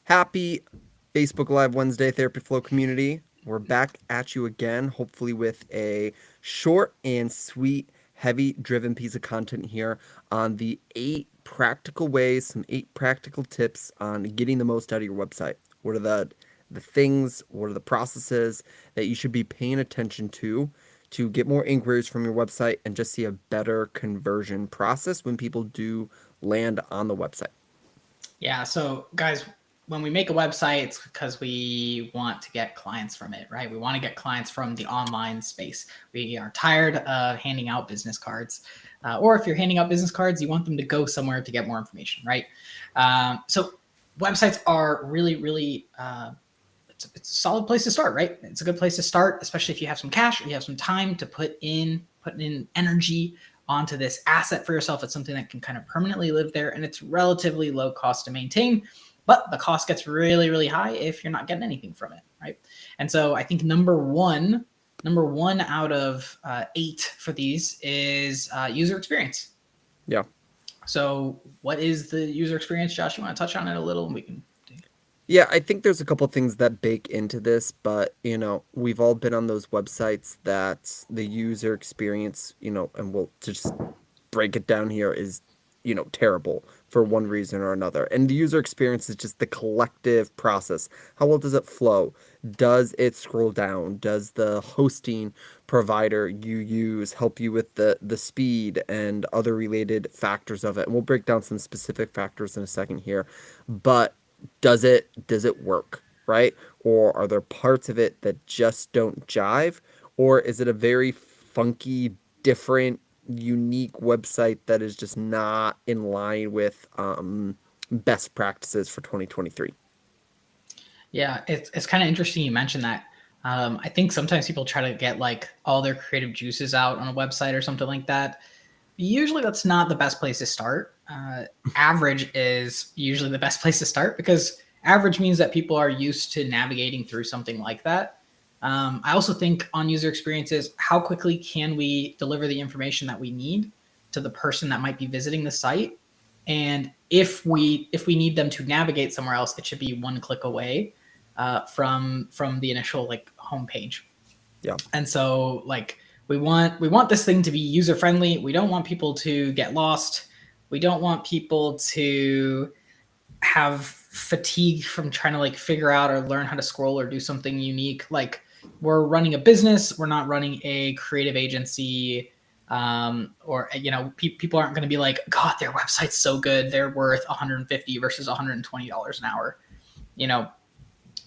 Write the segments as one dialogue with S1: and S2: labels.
S1: Happy Facebook Live Wednesday, Therapy Flow community. We're back at you again, hopefully with a short and sweet, heavy driven piece of content here on the 8 practical tips on getting the most out of your website. What are the things, what are the processes that you should be paying attention to get more inquiries from your website and just see a better conversion process when people do land on the website?
S2: Yeah. So, guys, when we make a website, it's because we want to get clients from it, right? We want to get clients from the online space. We are tired of handing out business cards. Or if you're handing out business cards, you want them to go somewhere to get more information, right? So, websites are really it's a solid place to start, right? It's a good place to start, especially if you have some cash or you have some time to put in energy onto this asset for yourself. It's something that can kind of permanently live there, and it's relatively low cost to maintain, but the cost gets really high if you're not getting anything from it, right? And so I think number one out of 8 for these is user experience.
S1: Yeah.
S2: So what is the user experience, Josh? You want to touch on it a little, and we can.
S1: Yeah, I think there's a couple things that bake into this, but we've all been on those websites that the user experience, and we'll just break it down here is, terrible for one reason or another. And the user experience is just the collective process. How well does it flow? Does it scroll down? Does the hosting provider you use help you with the speed and other related factors of it? And we'll break down some specific factors in a second here. But does it work, right? Or are there parts of it that just don't jive? Or is it a very funky, different, unique website that is just not in line with best practices for 2023?
S2: Yeah, it's kind of interesting you mentioned that. I think sometimes people try to get like all their creative juices out on a website or something like that. Usually that's not the best place to start. Average is usually the best place to start because average means that people are used to navigating through something like that. I also think on user experiences, how quickly can we deliver the information that we need to the person that might be visiting the site? And if we need them to navigate somewhere else, it should be one click away from the initial like homepage.
S1: Yeah.
S2: And so like we want this thing to be user friendly. We don't want people to get lost. We don't want people to have fatigue from trying to like figure out or learn how to scroll or do something unique. Like we're running a business, we're not running a creative agency. Or people aren't going to be like, God, their website's so good, they're worth $150 versus $120 an hour.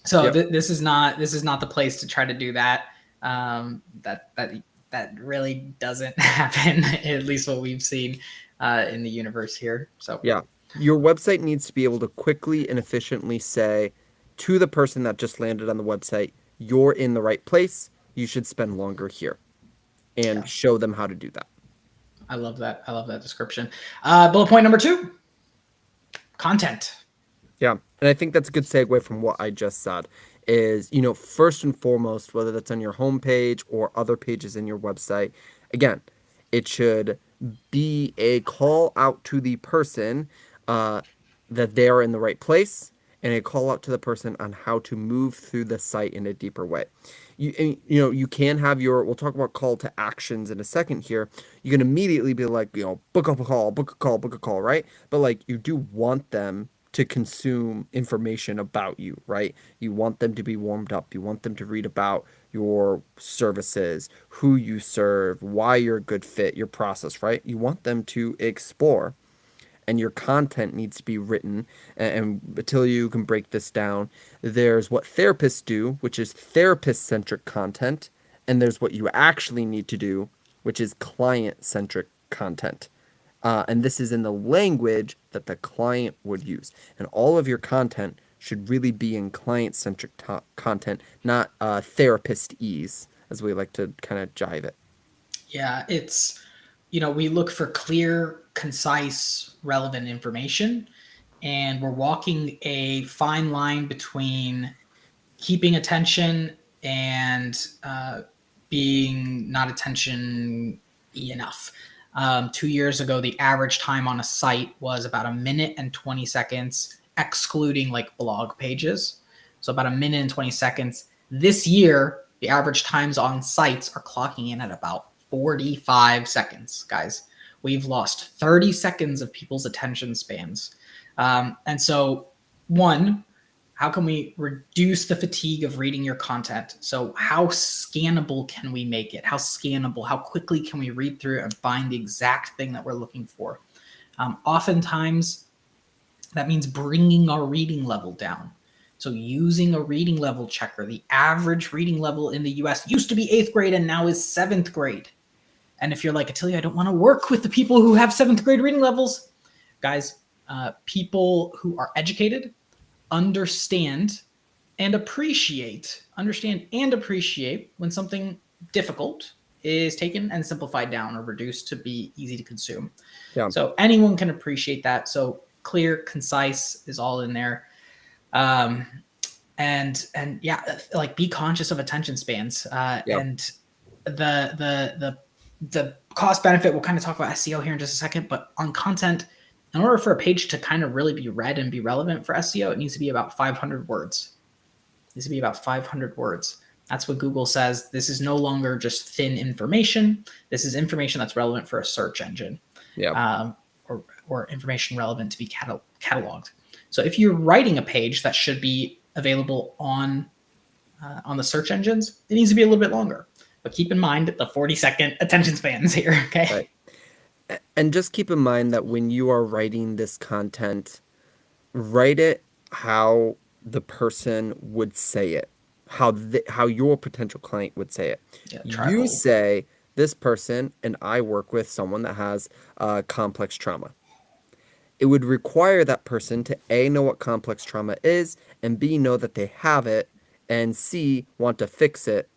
S2: So
S1: Yep.
S2: this is not the place to try to do that. That really doesn't happen, at least what we've seen in the universe here. So
S1: Yeah. Your website needs to be able to quickly and efficiently say to the person that just landed on the website, you're in the right place. You should spend longer here, and show them how to do that.
S2: I love that. I love that description. Bullet point number 2, content.
S1: Yeah. And I think that's a good segue from what I just said is, first and foremost, whether that's on your homepage or other pages in your website, again, it should be a call out to the person that they are in the right place, and a call out to the person on how to move through the site in a deeper way. You can have we'll talk about call to actions in a second here. You can immediately be like, book a call, right? But like you do want them to consume information about you, right? You want them to be warmed up. You want them to read about your services, who you serve, why you're a good fit, your process, right? You want them to explore. And your content needs to be written. And until you can break this down, there's what therapists do, which is therapist-centric content, and there's what you actually need to do, which is client-centric content. And this is in the language that the client would use. And all of your content should really be in client-centric content, not therapist-ease, as we like to kind of jive it.
S2: Yeah, it's, we look for clear, concise, relevant information, and we're walking a fine line between keeping attention and being not attention enough. 2 years ago, the average time on a site was about 1 minute and 20 seconds. excluding like blog pages. So about a minute and 20 seconds. This year, the average times on sites are clocking in at about 45 seconds, guys. We've lost 30 seconds of people's attention spans. And so, one, how can we reduce the fatigue of reading your content? So, how scannable can we make it? How scannable? How quickly can we read through it and find the exact thing that we're looking for? Oftentimes, that means bringing our reading level down. So, using a reading level checker, the average reading level in the US used to be eighth grade and now is seventh grade. And if you're like, Attilio, I don't want to work with the people who have seventh grade reading levels, guys, people who are educated understand and appreciate when something difficult is taken and simplified down or reduced to be easy to consume.
S1: Yeah.
S2: So anyone can appreciate that. So clear, concise is all in there. And yeah, like be conscious of attention spans. And the cost benefit, we'll kind of talk about SEO here in just a second, but on content, in order for a page to kind of really be read and be relevant for SEO, it needs to be about 500 words. It needs to be about 500 words. That's what Google says. This is no longer just thin information. This is information that's relevant for a search engine.
S1: Yeah.
S2: Or information relevant to be cataloged. So if you're writing a page that should be available on the search engines, it needs to be a little bit longer. But keep in mind the 40-second attention spans here, okay?
S1: Right. And just keep in mind that when you are writing this content, write it how the person would say it, how your potential client would say it.
S2: Yeah,
S1: You say, this person and I work with someone that has complex trauma. It would require that person to A, know what complex trauma is, and B, know that they have it, and C, want to fix it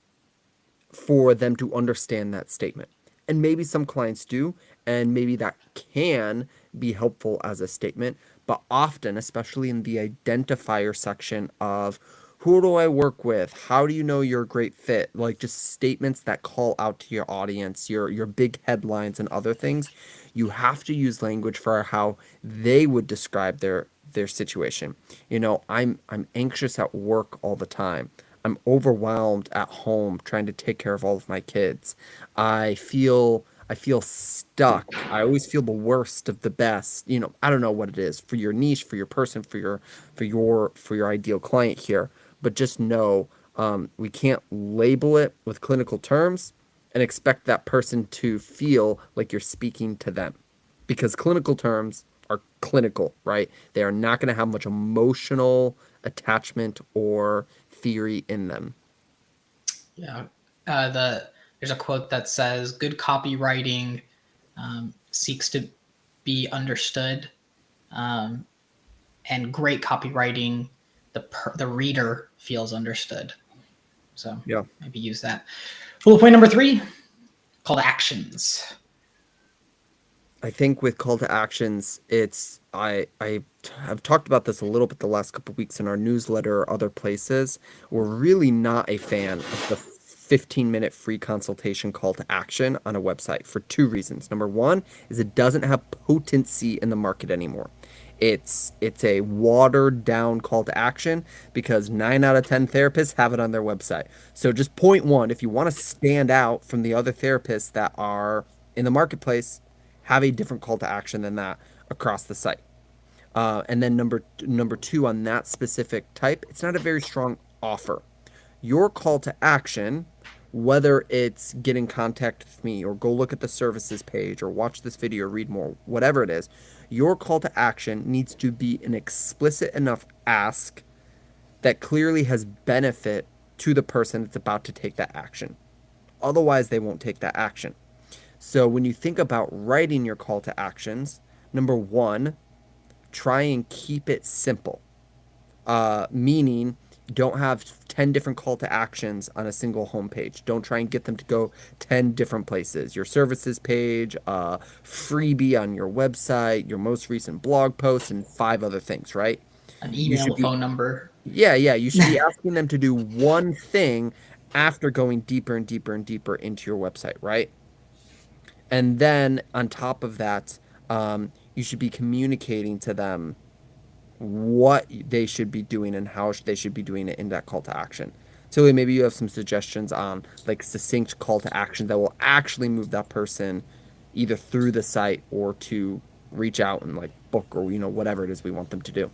S1: for them to understand that statement. And maybe some clients do, and maybe that can be helpful as a statement, but often, especially in the identifier section of who do I work with? How do you know you're a great fit? Like just statements that call out to your audience, your big headlines and other things. You have to use language for how they would describe their situation. You know, I'm anxious at work all the time. I'm overwhelmed at home trying to take care of all of my kids. I feel stuck. I always feel the worst of the best. You know, I don't know what it is for your niche, for your person, for your ideal client here, but just know we can't label it with clinical terms and expect that person to feel like you're speaking to them, because clinical terms are clinical, right? They are not going to have much emotional attachment or theory in them.
S2: Yeah. There's a quote that says, "Good copywriting seeks to be understood, and great copywriting, the reader feels understood." So
S1: Yeah.
S2: maybe use that. Bullet point number 3: call to actions.
S1: I think with call to actions, I have talked about this a little bit the last couple of weeks in our newsletter or other places. We're really not a fan of the 15-minute free consultation call to action on a website for two reasons. Number one is it doesn't have potency in the market anymore. It's a watered down call to action because 9 out of 10 therapists have it on their website. So just point one, if you want to stand out from the other therapists that are in the marketplace, have a different call to action than that across the site. And then number two on that specific type, it's not a very strong offer. Your call to action, whether it's get in contact with me or go look at the services page or watch this video or read more, whatever it is, your call to action needs to be an explicit enough ask that clearly has benefit to the person that's about to take that action. Otherwise, they won't take that action. So when you think about writing your call to actions, number one, try and keep it simple. Meaning, don't have 10 different call to actions on a single homepage. Don't try and get them to go 10 different places. Your services page, freebie on your website, your most recent blog post, and 5 other things, right?
S2: An
S1: You
S2: email,
S1: should
S2: a
S1: be,
S2: phone number.
S1: yeah, you should be asking them to do one thing after going deeper and deeper and deeper into your website, right? And then on top of that, you should be communicating to them what they should be doing and how they should be doing it in that call to action. So maybe you have some suggestions on like succinct call to action that will actually move that person either through the site or to reach out and like book or whatever it is we want them to do.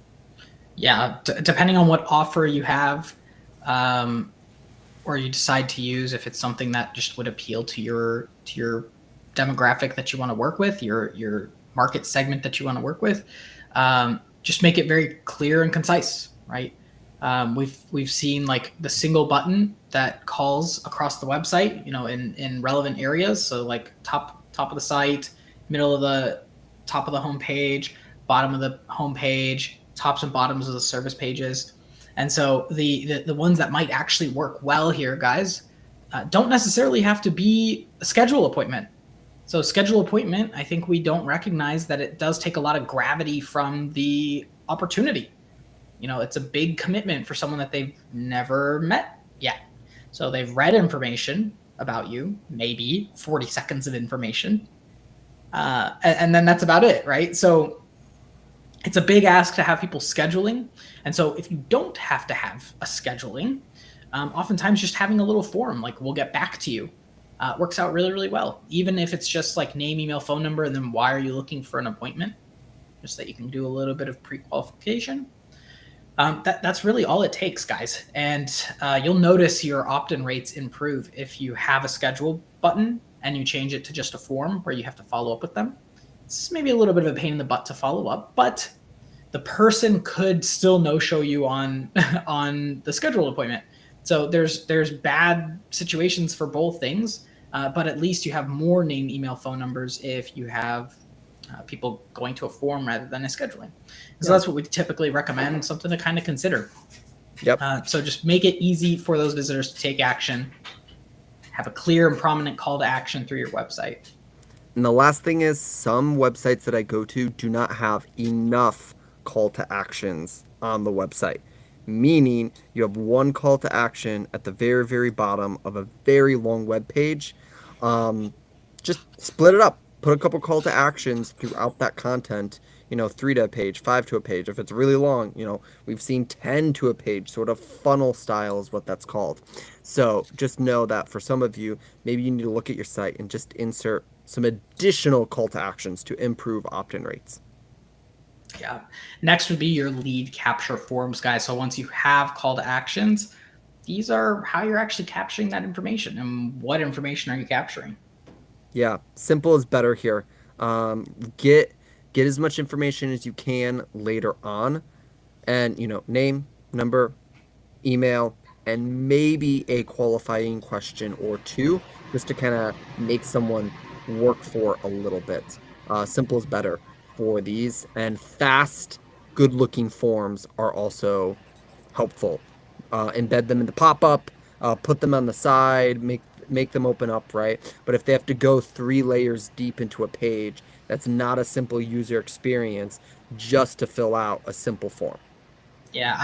S2: Yeah, depending on what offer you have, um, or you decide to use, if it's something that just would appeal to your demographic that you want to work with, your market segment that you want to work with, just make it very clear and concise, right? We've seen like the single button that calls across the website, in relevant areas. So like top of the site, middle of the top of the homepage, bottom of the homepage, tops and bottoms of the service pages. And so the ones that might actually work well here, guys, don't necessarily have to be a schedule appointment. So schedule appointment, I think we don't recognize that it does take a lot of gravity from the opportunity. It's a big commitment for someone that they've never met yet. So they've read information about you, maybe 40 seconds of information, and then that's about it, right? So it's a big ask to have people scheduling. And so if you don't have to have a scheduling, oftentimes just having a little form like we'll get back to you works out really, really well. Even if it's just like name, email, phone number, and then why are you looking for an appointment? Just that you can do a little bit of pre-qualification. That's really all it takes, guys. And you'll notice your opt-in rates improve if you have a schedule button and you change it to just a form where you have to follow up with them. It's maybe a little bit of a pain in the butt to follow up, but the person could still no-show you on on the scheduled appointment. So there's bad situations for both things, but at least you have more name, email, phone numbers if you have people going to a form rather than a scheduling. So
S1: Yeah.
S2: that's what we typically recommend, something to kind of consider.
S1: Yep.
S2: So just make it easy for those visitors to take action. Have a clear and prominent call to action through your website.
S1: And the last thing is some websites that I go to do not have enough call to actions on the website. Meaning you have one call to action at the very, very bottom of a very long web page. Just split it up. Put a couple call to actions throughout that content, 3 to a page, 5 to a page. If it's really long, we've seen 10 to a page, sort of funnel style is what that's called. So just know that for some of you, maybe you need to look at your site and just insert some additional call to actions to improve opt in rates.
S2: Yeah. Next would be your lead capture forms, guys. So once you have call to actions, these are how you're actually capturing that information. And what information are you capturing?
S1: Yeah, simple is better here. Um, get get as much information as you can later on, and name, number, email, and maybe a qualifying question or two, just to kind of make someone work for a little bit. Simple is better for these, and fast, good-looking forms are also helpful. Embed them in the pop-up, put them on the side, make them open up, right? But if they have to go 3 layers deep into a page, that's not a simple user experience just to fill out a simple form.
S2: Yeah,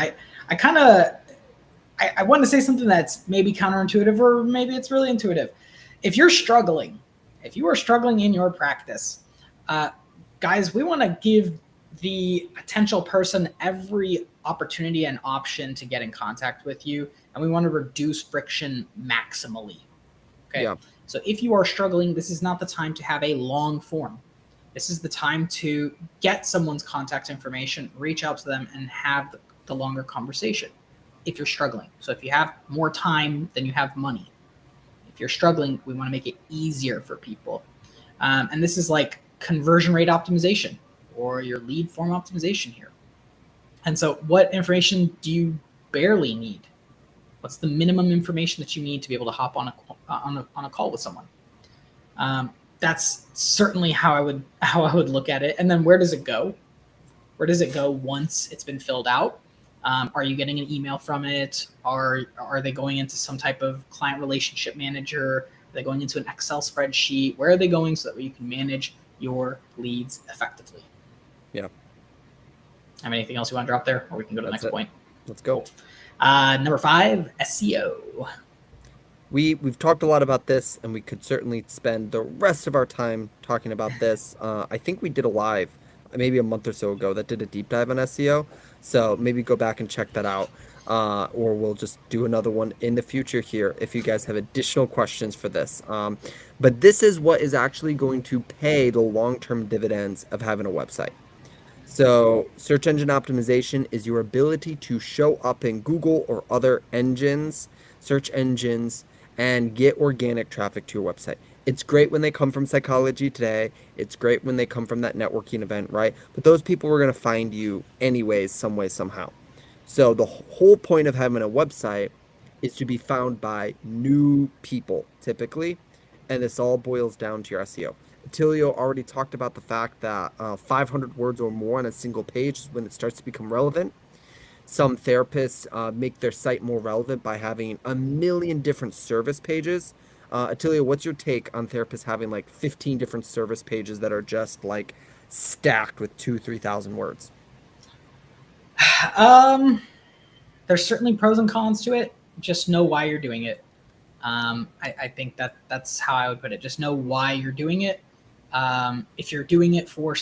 S2: I kind of I want to say something that's maybe counterintuitive or maybe it's really intuitive. If you're struggling, if you are struggling in your practice, uh, guys, we want to give the potential person every opportunity and option to get in contact with you, and we want to reduce friction maximally. Okay.
S1: Yeah.
S2: So if you are struggling, this is not the time to have a long form. This is the time to get someone's contact information, reach out to them, and have the longer conversation if you're struggling. So if you have more time than you have money, if you're struggling, we want to make it easier for people. And this is like conversion rate optimization or your lead form optimization here. And so, what information do you barely need? What's the minimum information that you need to be able to hop on a call with someone? That's certainly how I would look at it. And then where does it go? Where does it go once it's been filled out? Are you getting an email from it? Are they going into some type of client relationship manager? Are they going into an Excel spreadsheet? Where are they going so that you can manage your leads effectively?
S1: Yeah.
S2: Have anything else you want to drop there, or we can go to the
S1: That's
S2: next
S1: it.
S2: point?
S1: Let's go.
S2: Number 5, SEO.
S1: We've talked a lot about this, and we could certainly spend the rest of our time talking about this. I think we did a live maybe a month or so ago that did a deep dive on SEO. So maybe go back and check that out. Or we'll just do another one in the future here if you guys have additional questions for this. But this is what is actually going to pay the long-term dividends of having a website. So, search engine optimization is your ability to show up in Google or other engines, search engines, and get organic traffic to your website. It's great when they come from Psychology Today. It's great when they come from that networking event, right? But those people are going to find you anyways, some way, somehow. So, the whole point of having a website is to be found by new people, typically. And this all boils down to your SEO. Tilio already talked about the fact that 500 words or more on a single page is when it starts to become relevant. Some therapists make their site more relevant by having a million different service pages. Attilio, what's your take on therapists having like 15 different service pages that are just like stacked with 3,000 words?
S2: Um, there's certainly pros and cons to it. Just know why you're doing it. I think that's how I would put it. Just know why you're doing it. If you're doing it for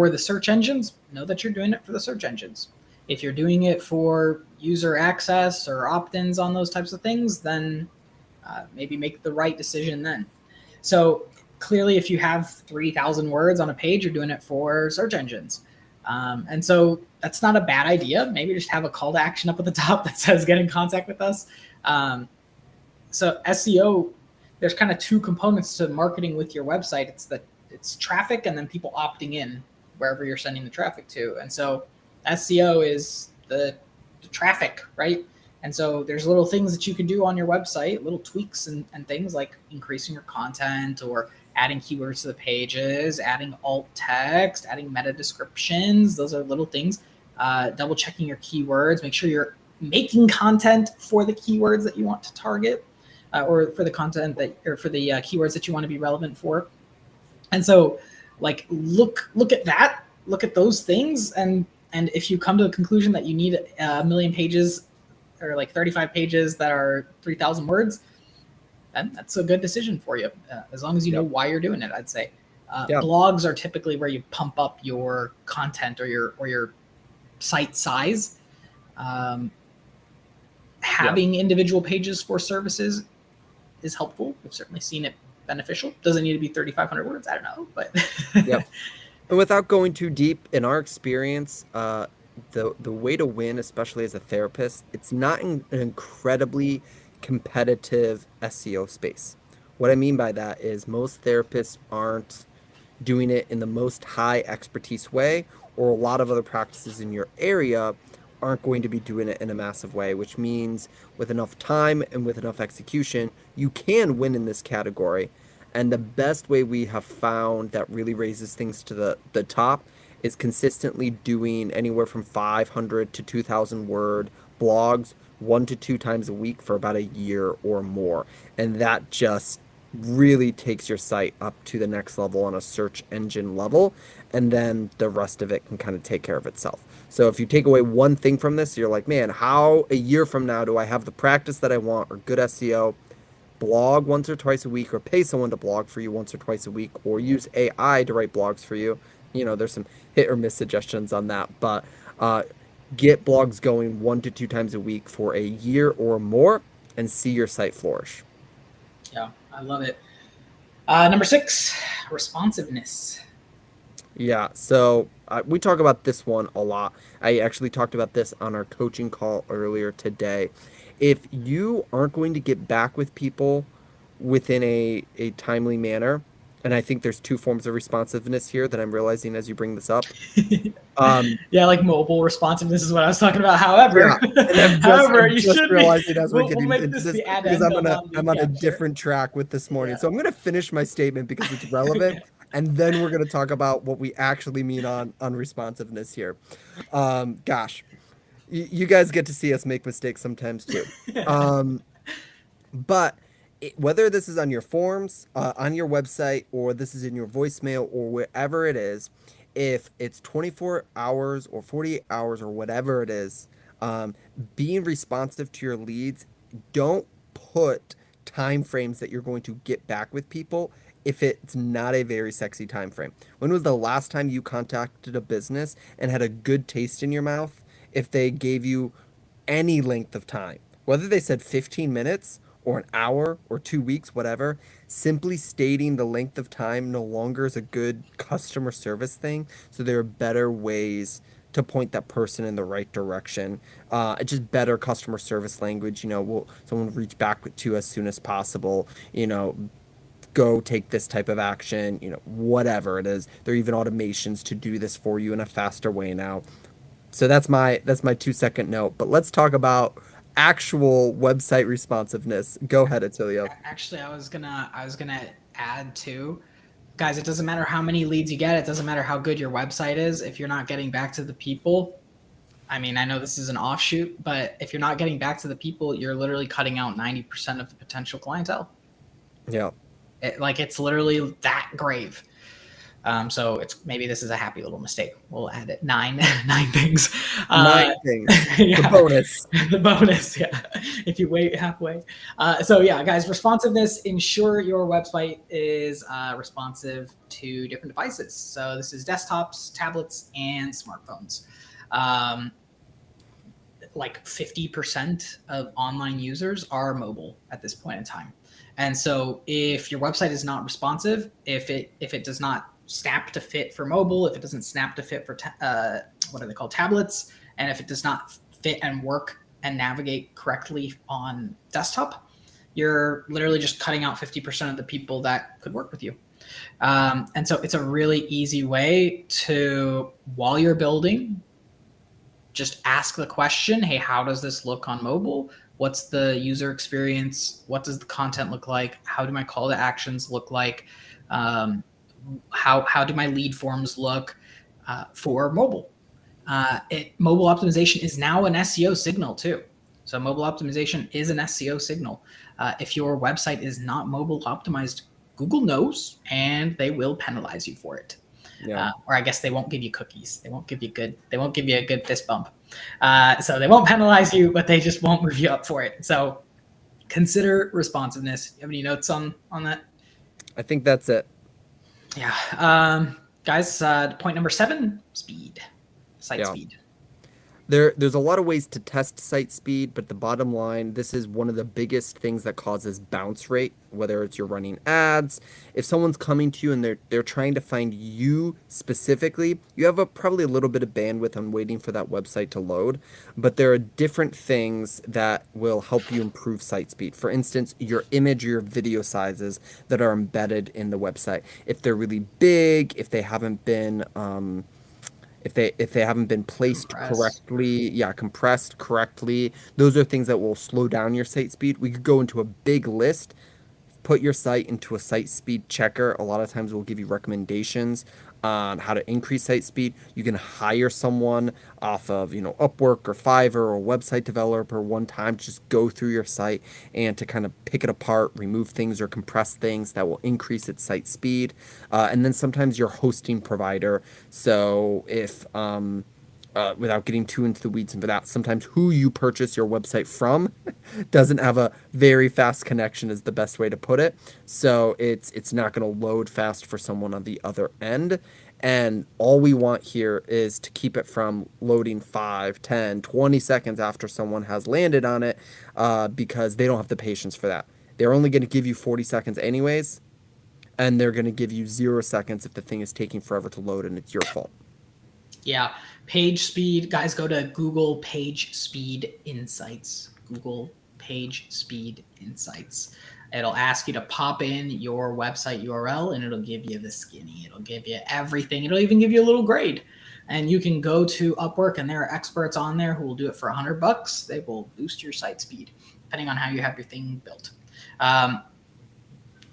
S2: the search engines, know that you're doing it for the search engines. If you're doing it for user access or opt-ins on those types of things, then maybe make the right decision then. So clearly, if you have 3,000 words on a page, you're doing it for search engines. And so that's not a bad idea. Maybe just have a call to action up at the top that says get in contact with us. So SEO, there's kind of two components to marketing with your website. It's traffic and then people opting in wherever you're sending the traffic to. And so SEO is the traffic, right? And so there's little things that you can do on your website, little tweaks and things like increasing your content or adding keywords to the pages, adding alt text, adding meta descriptions. Those are little things. Double checking your keywords. Make sure you're making content for the keywords that you want to target, or for the content that, or for the keywords that you want to be relevant for. And so, like, look at that, look at those things, and if you come to the conclusion that you need a million pages or like 35 pages that are 3,000 words, then that's a good decision for you, as long as you know
S1: Yep.
S2: why you're doing it. I'd say
S1: Yeah.
S2: blogs are typically where you pump up your content or your site size. Um,
S1: Yeah.
S2: Having individual pages for services is helpful. We've certainly seen it beneficial. Doesn't need to be 3,500 words. I don't know, but
S1: Yep. And without going too deep, in our experience, the way to win, especially as a therapist, it's not in an incredibly competitive SEO space. What I mean by that is most therapists aren't doing it in the most high expertise way, or a lot of other practices in your area aren't going to be doing it in a massive way, which means with enough time and with enough execution, you can win in this category. And the best way we have found that really raises things to the top is consistently doing anywhere from 500 to 2,000 word blogs 1 to 2 times a week for about a year or more. And that just really takes your site up to the next level on a search engine level. And then the rest of it can kind of take care of itself. So if you take away one thing from this, you're like, man, how a year from now do I have the practice that I want or good SEO? Blog once or twice a week, or pay someone to blog for you once or twice a week, or use AI to write blogs for you. There's some hit or miss suggestions on that, but uh, get blogs going 1 to 2 times a week for a year or more and see your site flourish.
S2: yeah, I love it. Number 6, responsiveness.
S1: Yeah, so we talk about this one a lot. I actually talked about this on our coaching call earlier today. If you aren't going to get back with people within a timely manner, and I think there's two forms of responsiveness here that I'm realizing as you bring this up. Um,
S2: Yeah, like mobile responsiveness is what I was talking about.
S1: yeah,
S2: However,
S1: and I'm just
S2: however,
S1: I'm
S2: you
S1: just
S2: should be.
S1: realizing as we're
S2: We'll
S1: getting
S2: make
S1: into
S2: this
S1: this
S2: the
S1: because I'm
S2: addendum
S1: gonna
S2: on the
S1: I'm on a
S2: capture.
S1: different track with this morning.
S2: Yeah.
S1: So I'm gonna finish my statement because it's relevant, and then we're gonna talk about what we actually mean on responsiveness here. Gosh, you guys get to see us make mistakes sometimes too. Um, but whether this is on your forms, on your website, or this is in your voicemail, or wherever it is, if it's 24 hours or 48 hours or whatever it is, being responsive to your leads, don't put time frames that you're going to get back with people if it's not a very sexy time frame. When was the last time you contacted a business and had a good taste in your mouth if they gave you any length of time? Whether they said 15 minutes or an hour or 2 weeks, whatever, simply stating the length of time no longer is a good customer service thing. So there are better ways to point that person in the right direction. Just better customer service language. Someone will reach back to you as soon as possible. Go take this type of action, whatever it is. There are even automations to do this for you in a faster way now. So that's my 2 second note. But let's talk about actual website responsiveness. Go ahead, Atilio.
S2: Actually, I was gonna add too, guys. It doesn't matter how many leads you get. It doesn't matter how good your website is. If you're not getting back to the people, I mean, I know this is an offshoot, but if you're not getting back to the people, you're literally cutting out 90% of the potential clientele.
S1: Yeah.
S2: It's literally that grave. So it's maybe this is a happy little mistake. We'll add it nine 9 things.
S1: 9 things. The
S2: Yeah,
S1: bonus.
S2: the bonus. Yeah, if you wait halfway. So yeah, guys, responsiveness. Ensure your website is responsive to different devices. So this is desktops, tablets, and smartphones. Um, like 50% of online users are mobile at this point in time. And so if your website is not responsive, if it does not snap to fit for mobile, if it doesn't snap to fit for what are they called, tablets, and if it does not fit and work and navigate correctly on desktop, you're literally just cutting out 50% of the people that could work with you. And so it's a really easy way to, while you're building, just ask the question, hey, how does this look on mobile? What's the user experience? What does the content look like? How do my call to actions look like? How do my lead forms look for mobile? Mobile optimization is now an SEO signal too. So mobile optimization is an SEO signal. If your website is not mobile optimized, Google knows and they will penalize you for it.
S1: Yeah.
S2: Or I guess they won't give you cookies. They won't give you a good fist bump. So they won't penalize you, but they just won't move you up for it. So consider responsiveness. You have any notes on that?
S1: I think that's it.
S2: Yeah. Guys, point number 7, speed. Site
S1: Yeah.
S2: speed.
S1: There's a lot of ways to test site speed, but the bottom line, this is one of the biggest things that causes bounce rate, whether it's you're running ads. If someone's coming to you and they're trying to find you specifically, you have probably a little bit of bandwidth on waiting for that website to load, but there are different things that will help you improve site speed. For instance, your image or your video sizes that are embedded in the website. If they're really big, if they haven't been placed
S2: Compress.
S1: correctly, yeah, compressed correctly, those are things that will slow down your site speed. We could go into a big list. Put your site into a site speed checker. A lot of times we'll give you recommendations on how to increase site speed. You can hire someone off of, Upwork or Fiverr or website developer one time to just go through your site and to kind of pick it apart, remove things or compress things that will increase its site speed. And then sometimes your hosting provider. So if without getting too into the weeds and for that, sometimes who you purchase your website from doesn't have a very fast connection is the best way to put it. So it's not going to load fast for someone on the other end. And all we want here is to keep it from loading 5, 10, 20 seconds after someone has landed on it because they don't have the patience for that. They're only going to give you 40 seconds anyways, and they're going to give you 0 seconds if the thing is taking forever to load and it's your fault.
S2: Yeah. Page speed. Guys, go to Google Page Speed Insights. Google Page Speed Insights. It'll ask you to pop in your website URL and it'll give you the skinny. It'll give you everything. It'll even give you a little grade. And you can go to Upwork and there are experts on there who will do it for $100. They will boost your site speed, depending on how you have your thing built.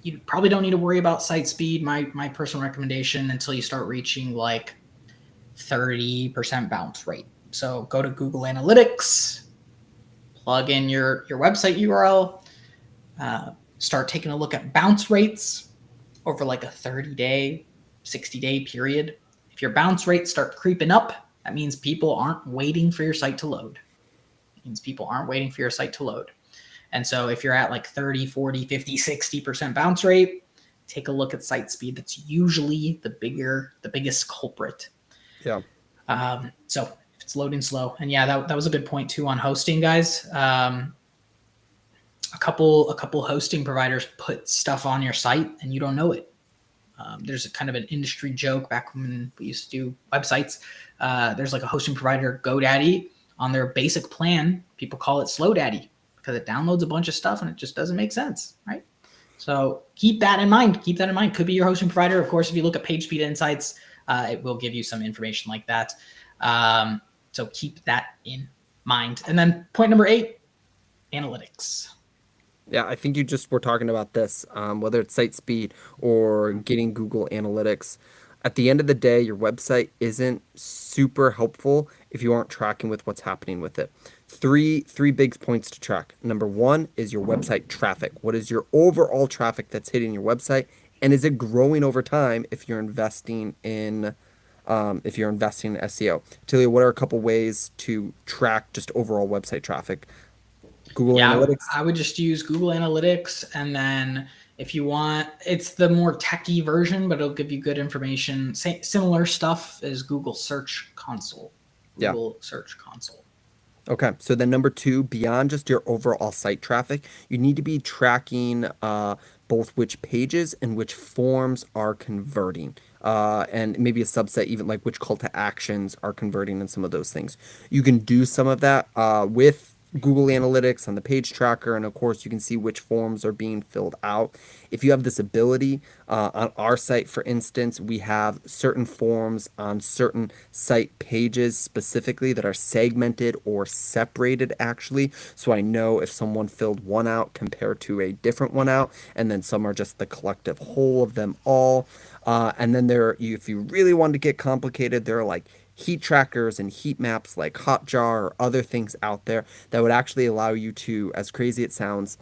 S2: You probably don't need to worry about site speed. My personal recommendation until you start reaching like 30% bounce rate. So go to Google Analytics, plug in your website URL, start taking a look at bounce rates over like a 30-day, 60-day period. If your bounce rates start creeping up, that means people aren't waiting for your site to load. It means people aren't waiting for your site to load. And so if you're at like 30, 40, 50, 60% bounce rate, take a look at site speed. That's usually the biggest culprit.
S1: Yeah.
S2: So if it's loading slow, and yeah, that was a good point too on hosting, guys. A couple hosting providers put stuff on your site and you don't know it. There's a kind of an industry joke back when we used to do websites. There's like a hosting provider, GoDaddy, on their basic plan. People call it Slow Daddy because it downloads a bunch of stuff and it just doesn't make sense, right? So keep that in mind. Keep that in mind. Could be your hosting provider. Of course, if you look at PageSpeed Insights, it will give you some information like that. So keep that in mind. And then point number 8, analytics.
S1: Yeah, I think you just were talking about this, whether it's site speed or getting Google Analytics. At the end of the day, your website isn't super helpful if you aren't tracking with what's happening with it. Three big points to track. Number one is your website traffic. What is your overall traffic that's hitting your website, and is it growing over time if you're investing in SEO? Talia, what are a couple ways to track just overall website traffic? Google
S2: Yeah,
S1: Analytics.
S2: I would just use Google Analytics, and then if you want, it's the more techie version, but it'll give you good information. Similar stuff as Google Search Console.
S1: Yeah.
S2: Google Search Console.
S1: Okay, so then number two, beyond just your overall site traffic, you need to be tracking both which pages and which forms are converting. And maybe a subset, even like which call to actions are converting and some of those things. You can do some of that with Google Analytics on the page tracker, and of course, you can see which forms are being filled out. If you have this ability, on our site, for instance, we have certain forms on certain site pages specifically that are segmented or separated, actually. So I know if someone filled one out compared to a different one out, and then some are just the collective whole of them all. And then if you really want to get complicated, there are like heat trackers and heat maps like Hotjar or other things out there that would actually allow you to, as crazy it sounds,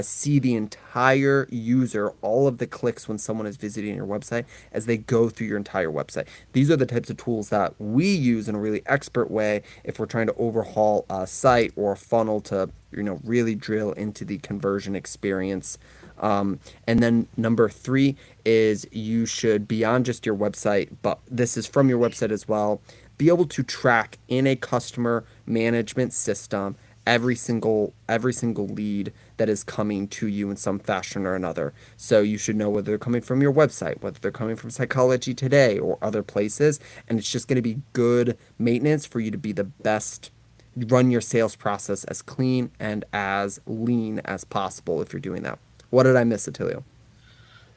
S1: see the entire user, all of the clicks when someone is visiting your website as they go through your entire website. These are the types of tools that we use in a really expert way if we're trying to overhaul a site or a funnel to, really drill into the conversion experience. And then number 3 is you should, beyond just your website, but this is from your website as well, be able to track in a customer management system every single lead that is coming to you in some fashion or another. So you should know whether they're coming from your website, whether they're coming from Psychology Today or other places, and it's just going to be good maintenance for you to be the best, run your sales process as clean and as lean as possible if you're doing that. What did I miss, Attilio?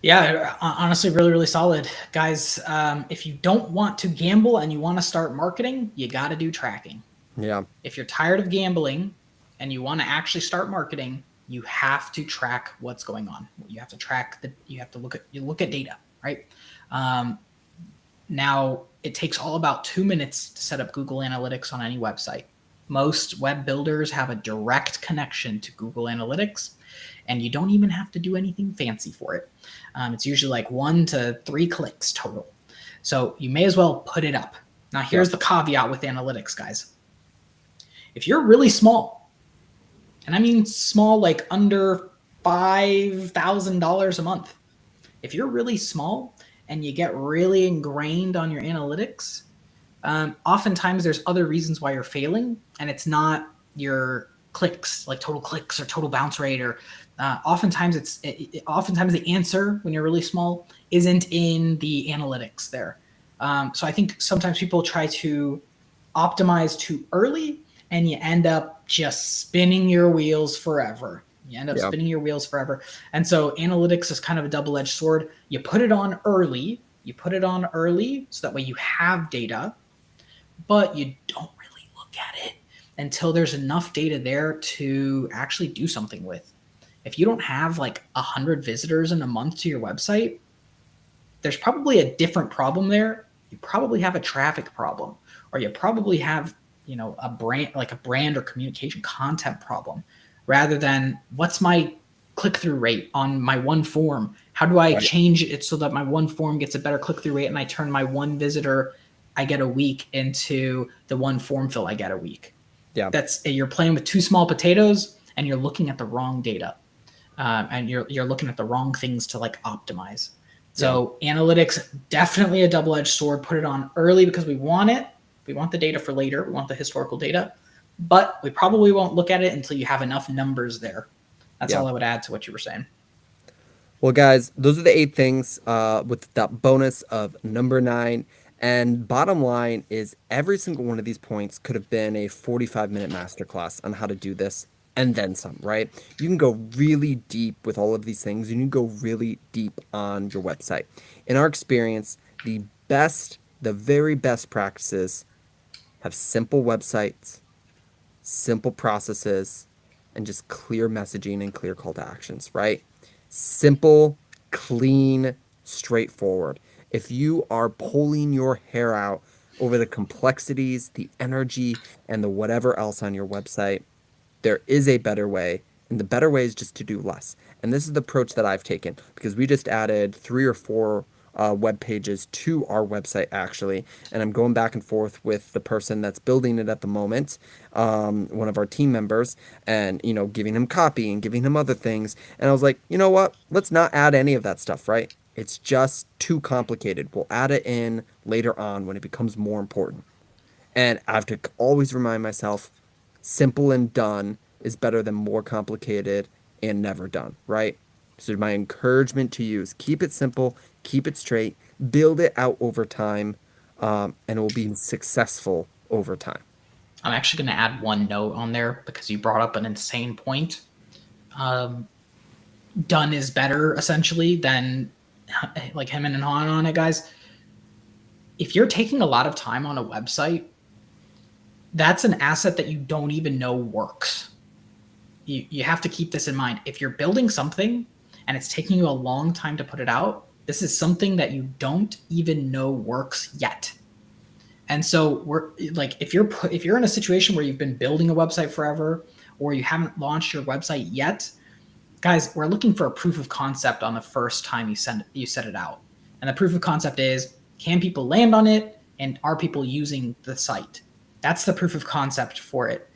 S2: Yeah, honestly, really, really solid. Guys, if you don't want to gamble and you want to start marketing, you got to do tracking.
S1: Yeah.
S2: If you're tired of gambling and you want to actually start marketing, you have to track what's going on. You have to look at data, right? Now, it takes all about 2 minutes to set up Google Analytics on any website. Most web builders have a direct connection to Google Analytics, and you don't even have to do anything fancy for it. It's usually like 1 to 3 clicks total. So you may as well put it up. Now, here's the caveat with analytics, guys. If you're really small, and I mean small like under $5,000 a month, if you're really small and you get really ingrained on your analytics, oftentimes there's other reasons why you're failing, and it's not your clicks, like total clicks or total bounce rate, or oftentimes the answer when you're really small isn't in the analytics there. So I think sometimes people try to optimize too early, and you end up just spinning your wheels forever. And so analytics is kind of a double-edged sword. You put it on early so that way you have data, but you don't really look at it until there's enough data there to actually do something with. If you don't have like 100 visitors in a month to your website, there's probably a different problem there. You probably have a traffic problem, or you probably have, a brand or communication content problem, rather than what's my click-through rate on my one form? How do I change it so that my one form gets a better click-through rate and I turn my one visitor I get a week into the one form fill I get a week?
S1: Yeah.
S2: You're playing with 2 small potatoes and you're looking at the wrong data. and you're looking at the wrong things to like optimize.
S1: Yeah.
S2: So analytics, definitely a double-edged sword. Put it on early because we want it. We want the data for later. We want the historical data, but we probably won't look at it until you have enough numbers there. That's
S1: Yeah.
S2: all I would add to what you were saying.
S1: Well, guys, those are the 8 things with that bonus of number 9. And bottom line is every single one of these points could have been a 45-minute masterclass on how to do this and then some, right? You can go really deep with all of these things and you can go really deep on your website. In our experience, the very best practices have simple websites, simple processes, and just clear messaging and clear call to actions, right? Simple, clean, straightforward. If you are pulling your hair out over the complexities, the energy, and the whatever else on your website, there is a better way, and the better way is just to do less. And this is the approach that I've taken because we just added 3 or 4 web pages to our website actually, and I'm going back and forth with the person that's building it at the moment, one of our team members, and giving him copy and giving him other things. And I was like, you know what? Let's not add any of that stuff, right? It's just too complicated. We'll add it in later on when it becomes more important. And I have to always remind myself simple and done is better than more complicated and never done, right? So my encouragement to you is keep it simple, keep it straight, build it out over time, and it will be successful over time.
S2: I'm actually going to add one note on there because you brought up an insane point. Done is better essentially than like him and Han on it, guys. If you're taking a lot of time on a website, that's an asset that you don't even know works. You have to keep this in mind. If you're building something and it's taking you a long time to put it out, this is something that you don't even know works yet. And so we're like, if you're in a situation where you've been building a website forever or you haven't launched your website yet, guys, we're looking for a proof of concept on the first time you set it out. And the proof of concept is, can people land on it and are people using the site? That's the proof of concept for it,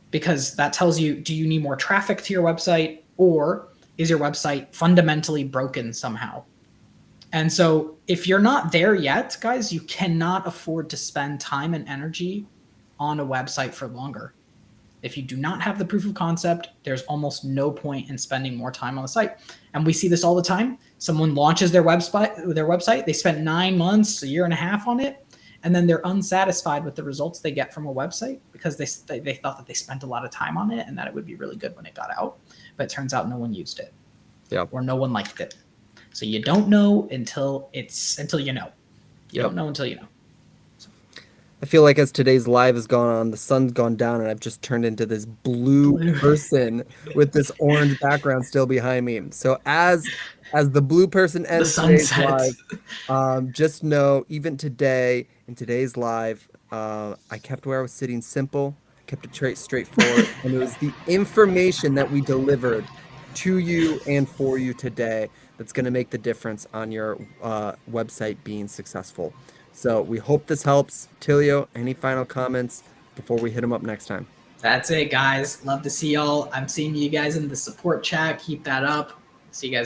S2: because that tells you, do you need more traffic to your website or is your website fundamentally broken somehow? And so if you're not there yet, guys, you cannot afford to spend time and energy on a website for longer. If you do not have the proof of concept, there's almost no point in spending more time on the site. And we see this all the time. Someone launches their website, they spent 9 months, a year and a half on it, and then they're unsatisfied with the results they get from a website because they thought that they spent a lot of time on it and that it would be really good when it got out. But it turns out no one used it.
S1: Yep.
S2: Or no one liked it. So you don't know until you know. You
S1: Yep.
S2: don't know until you know.
S1: I feel like as today's live has gone on, the sun's gone down, and I've just turned into this blue person with this orange background still behind me. So as the blue person
S2: The
S1: ends today's
S2: sunset.
S1: live, just know even today in today's live, I kept where I was sitting simple, kept it straightforward, and it was the information that we delivered to you and for you today that's going to make the difference on your website being successful. So we hope this helps. Tilio, any final comments before we hit them up next time?
S2: That's it, guys. Love to see y'all. I'm seeing you guys in the support chat. Keep that up. See you guys